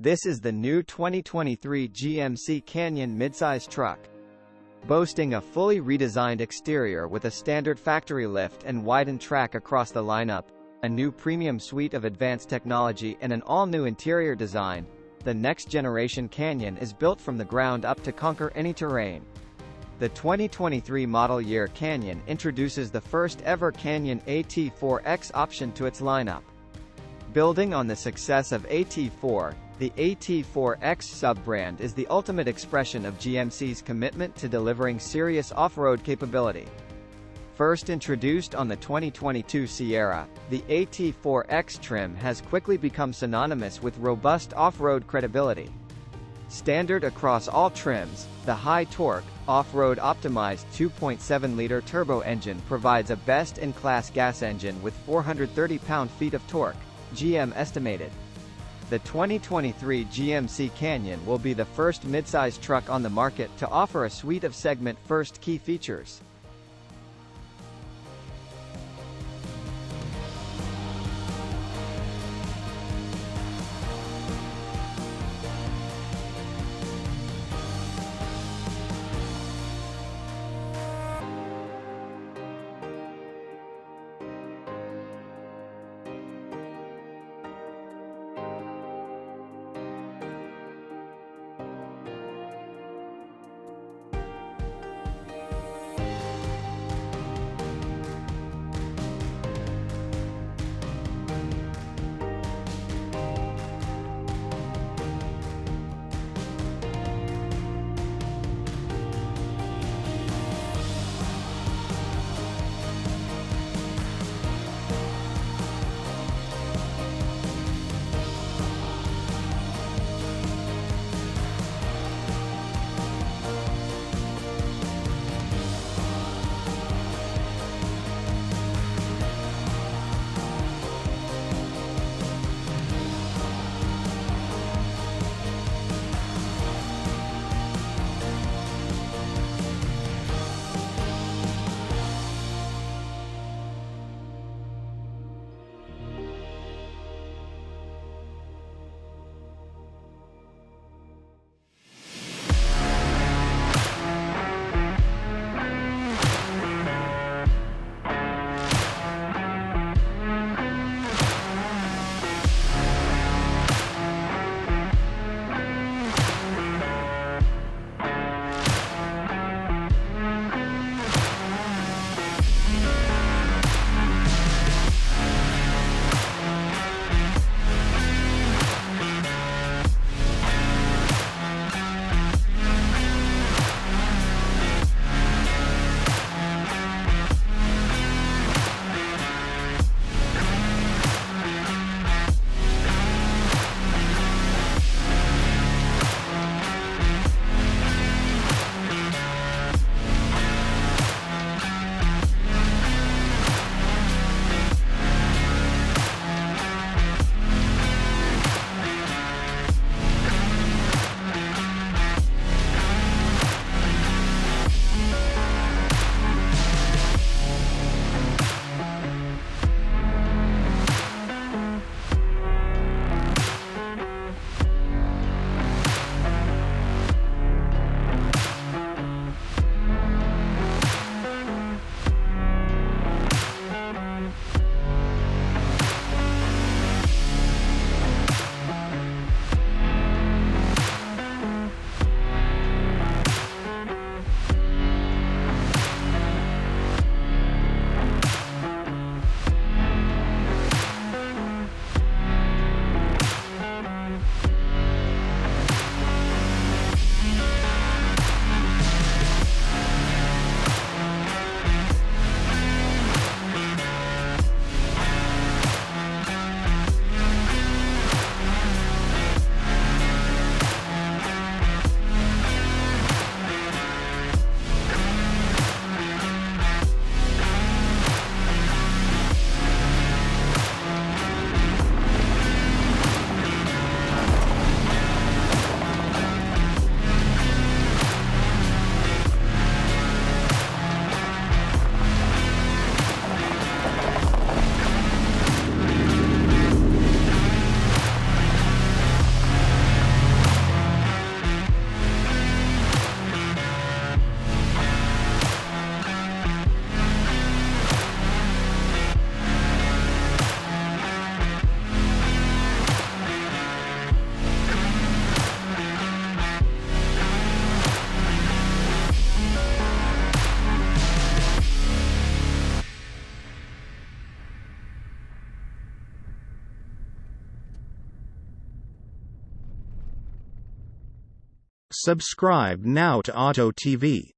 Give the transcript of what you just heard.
This is the new 2023 GMC Canyon midsize truck. Boasting a fully redesigned exterior with a standard factory lift and widened track across the lineup, a new premium suite of advanced technology and an all-new interior design, the next-generation Canyon is built from the ground up to conquer any terrain. The 2023 model year Canyon introduces the first-ever Canyon AT4X option to its lineup. Building on the success of AT4, the AT4X sub-brand is the ultimate expression of GMC's commitment to delivering serious off-road capability. First introduced on the 2022 Sierra, the AT4X trim has quickly become synonymous with robust off-road credibility. Standard across all trims, the high-torque, off-road optimized 2.7-liter turbo engine provides a best-in-class gas engine with 430 pound-feet of torque, GM estimated. The 2023 GMC Canyon will be the first midsize truck on the market to offer a suite of segment-first key features. Subscribe now to Auto TV.